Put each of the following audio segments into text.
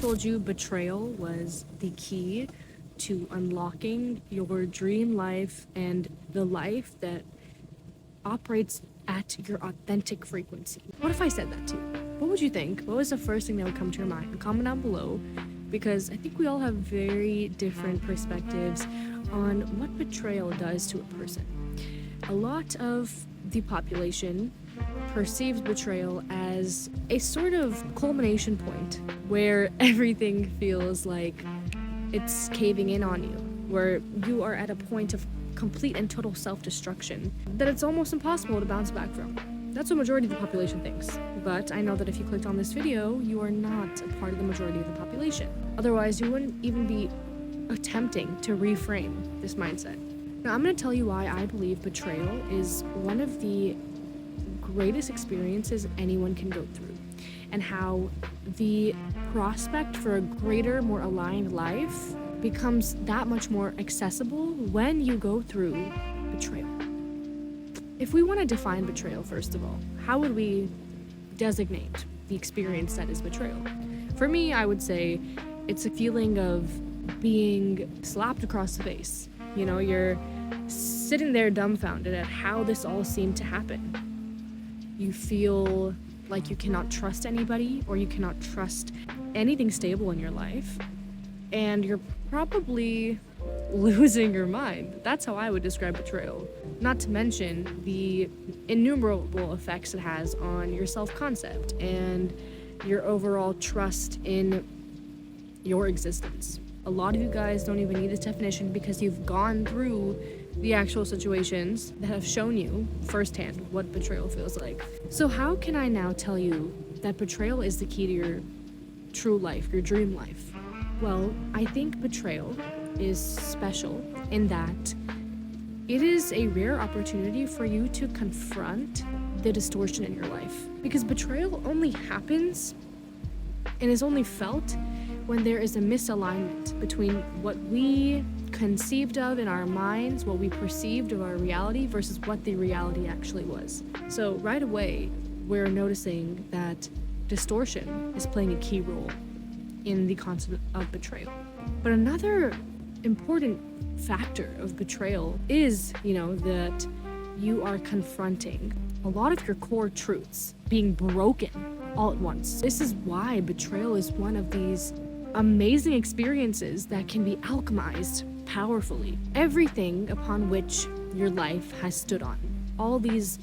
told you betrayal was the key to unlocking your dream life and the life that operates at your authentic frequency. What if I said that to you? What would you think? What was the first thing that would come to your mind? Comment down below, because I think we all have very different perspectives on what betrayal does to a person. A lot of the population perceives betrayal as a sort of culmination point where everything feels like it's caving in on you, where you are at a point of complete and total self-destruction that it's almost impossible to bounce back from. That's what majority of the population thinks. But I know that if you clicked on this video, you are not a part of the majority of the population. Otherwise, you wouldn't even be attempting to reframe this mindset. Now, I'm going to tell you why I believe betrayal is one of the greatest experiences anyone can go through, and how the prospect for a greater, more aligned life becomes that much more accessible when you go through betrayal. If we want to define betrayal, first of all, how would we designate the experience that is betrayal? For me, I would say it's a feeling of being slapped across the face. You know, you're sitting there dumbfounded at how this all seemed to happen. You feel like you cannot trust anybody, or you cannot trust anything stable in your life, and you're probably losing your mind. That's how I would describe betrayal. Not to mention the innumerable effects it has on your self-concept and your overall trust in your existence. A lot of you guys don't even need this definition because you've gone through the actual situations that have shown you firsthand what betrayal feels like. So how can I now tell you that betrayal is the key to your true life, your dream life? Well, I think betrayal is special in that it is a rare opportunity for you to confront the distortion in your life. Because betrayal only happens and is only felt when there is a misalignment between what we conceived of in our minds, what we perceived of our reality, versus what the reality actually was. So right away, we're noticing that distortion is playing a key role in the concept of betrayal. But another important factor of betrayal is, that you are confronting a lot of your core truths being broken all at once. This is why betrayal is one of these amazing experiences that can be alchemized powerfully. Everything upon which your life has stood on, all these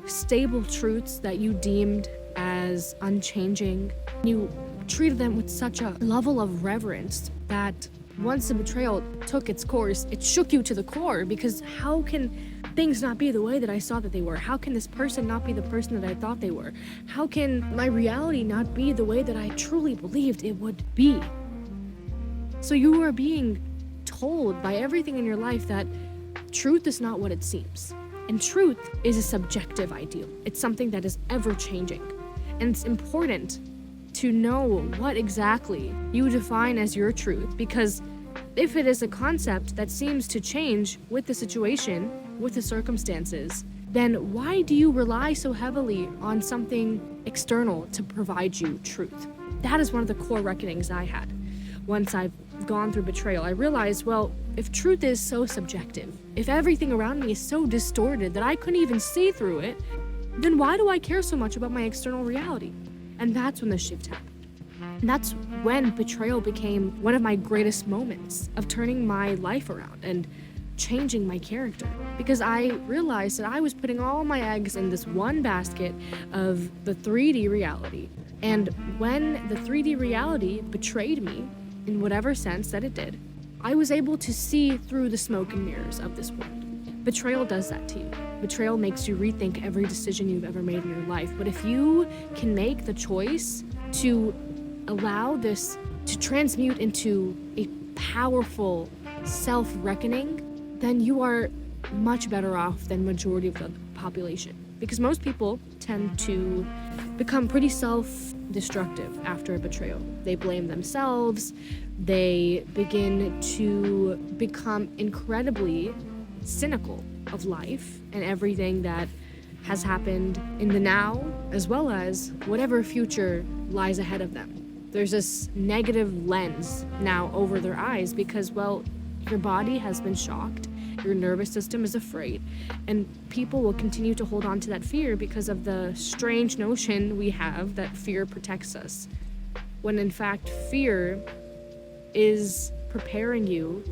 stable truths that you deemed as unchanging, you treated them with such a level of reverence that once the betrayal took its course, it shook you to the core, because how can things not be the way that I saw that they were? How can this person not be the person that I thought they were? How can my reality not be the way that I truly believed it would be? So you are being told by everything in your life that truth is not what it seems. And truth is a subjective ideal. It's something that is ever changing. And it's important to know what exactly you define as your truth, because if it is a concept that seems to change with the situation, with the circumstances, then why do you rely so heavily on something external to provide you truth? That is one of the core reckonings I had. Once I've gone through betrayal, I realized, well, if truth is so subjective, if everything around me is so distorted that I couldn't even see through it, then why do I care so much about my external reality? And that's when the shift happened. And that's when betrayal became one of my greatest moments of turning my life around and changing my character. Because I realized that I was putting all my eggs in this one basket of the 3D reality. And when the 3D reality betrayed me, in whatever sense that it did, I was able to see through the smoke and mirrors of this world. Betrayal does that to you. Betrayal makes you rethink every decision you've ever made in your life. But if you can make the choice to allow this to transmute into a powerful self-reckoning, then you are much better off than majority of the population. Because most people tend to become pretty self-destructive after a betrayal. They blame themselves. They begin to become incredibly cynical of life and everything that has happened in the now, as well as whatever future lies ahead of them. there's this negative lens now over their eyes because, well, your body has been shocked, your nervous system is afraid, and people will continue to hold on to that fear because of the strange notion we have that fear protects us, when in fact fear is preparing you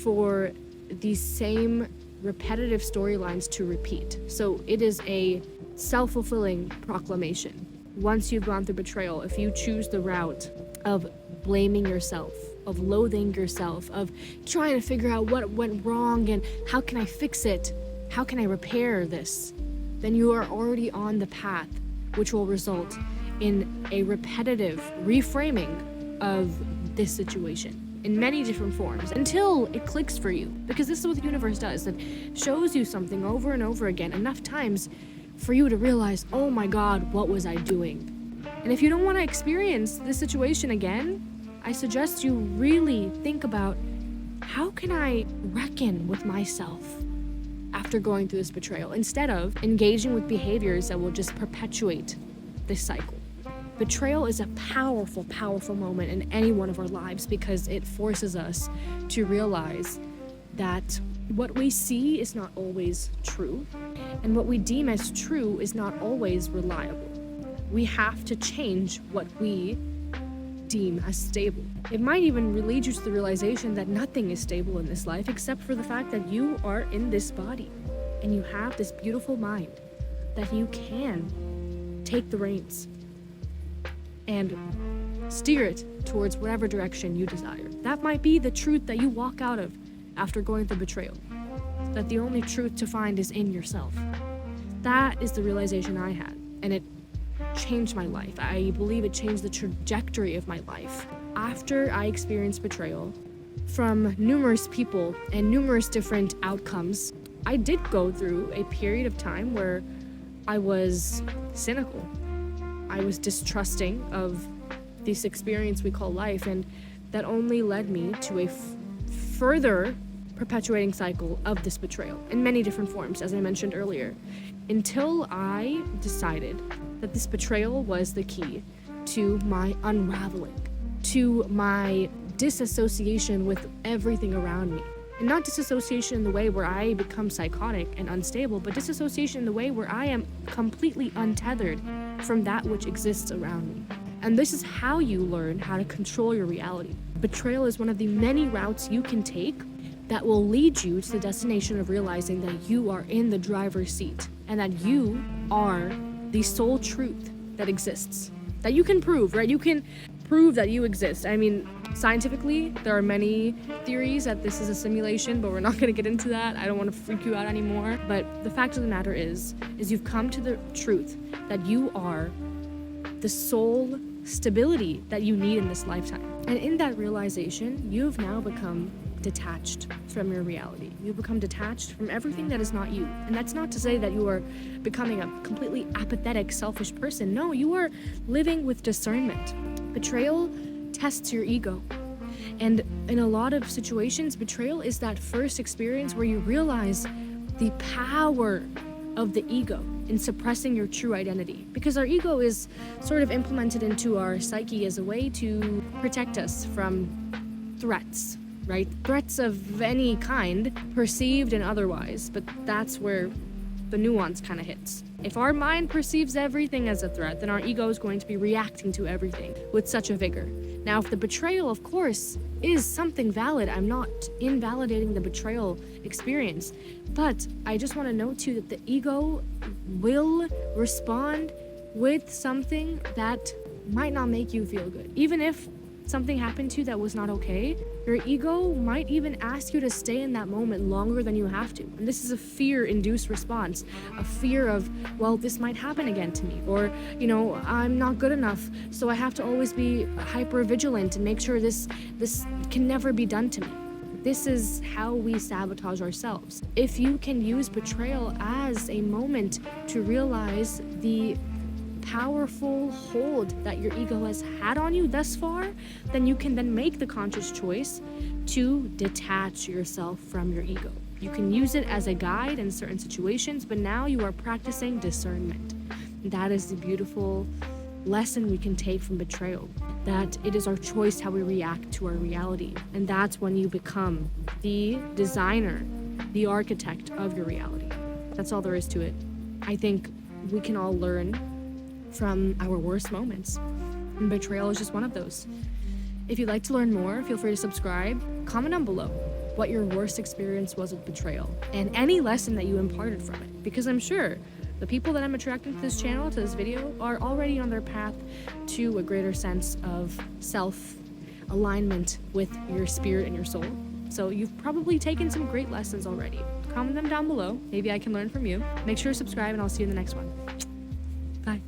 for these same repetitive storylines to repeat. So it is a self-fulfilling proclamation. Once you've gone through betrayal, if you choose the route of blaming yourself, of loathing yourself, of trying to figure out what went wrong and how can I fix it, how can I repair this, then you are already on the path which will result in a repetitive reframing of this situation in many different forms until it clicks for you. Because this is what the universe does. It shows you something over and over again enough times for you to realize, oh my God, what was I doing? And if you don't want to experience this situation again, I suggest you really think about, how can I reckon with myself after going through this betrayal, instead of engaging with behaviors that will just perpetuate this cycle. Betrayal is a powerful, powerful moment in any one of our lives because it forces us to realize that what we see is not always true, and what we deem as true is not always reliable. We have to change what we deem as stable. It might even lead you to the realization that nothing is stable in this life except for the fact that you are in this body and you have this beautiful mind that you can take the reins and steer it towards whatever direction you desire. That might be the truth that you walk out of after going through betrayal, that the only truth to find is in yourself. That is the realization I had, and it changed my life. I believe it changed the trajectory of my life. After I experienced betrayal from numerous people and numerous different outcomes, I did go through a period of time where I was cynical. I was distrusting of this experience we call life, and that only led me to a further perpetuating cycle of this betrayal in many different forms, as I mentioned earlier, until I decided that this betrayal was the key to my unraveling, to my disassociation with everything around me. And not disassociation in the way where I become psychotic and unstable, but disassociation in the way where I am completely untethered from that which exists around me. And this is how you learn how to control your reality. Betrayal is one of the many routes you can take that will lead you to the destination of realizing that you are in the driver's seat and that you are the sole truth that exists. That you can prove, right? You can prove that you exist. I mean, scientifically, there are many theories that this is a simulation, but we're not going to get into that. I don't want to freak you out anymore. But the fact of the matter is you've come to the truth that you are the sole stability that you need in this lifetime. And in that realization, you've now become detached from your reality. You become detached from everything that is not you. And that's not to say that you are becoming a completely apathetic, selfish person. No, you are living with discernment. Betrayal tests your ego. And in a lot of situations, betrayal is that first experience where you realize the power of the ego in suppressing your true identity. Because our ego is sort of implemented into our psyche as a way to protect us from threats, right? Threats of any kind, perceived and otherwise, but that's where the nuance kind of hits. If our mind perceives everything as a threat, then our ego is going to be reacting to everything with such a vigor. Now, if the betrayal, of course, is something valid, I'm not invalidating the betrayal experience, but I just want to note too that the ego will respond with something that might not make you feel good. Even if something happened to you that was not okay, your ego might even ask you to stay in that moment longer than you have to. And this is a fear-induced response, a fear of, well, this might happen again to me, or, I'm not good enough, so I have to always be hyper-vigilant and make sure this can never be done to me. This is how we sabotage ourselves. If you can use betrayal as a moment to realize the powerful hold that your ego has had on you thus far, then you can then make the conscious choice to detach yourself from your ego. You can use it as a guide in certain situations, but now you are practicing discernment. That is the beautiful lesson we can take from betrayal. that it is our choice how we react to our reality. And that's when you become the designer, the architect of your reality. That's all there is to it. I think we can all learn from our worst moments, and betrayal is just one of those. If you'd like to learn more, feel free to subscribe. Comment down below what your worst experience was with betrayal and any lesson that you imparted from it, because I'm sure the people that I'm attracting to this channel, to this video, are already on their path to a greater sense of self-alignment with your spirit and your soul. So you've probably taken some great lessons already. Comment them down below. Maybe I can learn from you. Make sure to subscribe, and I'll see you in the next one. Bye.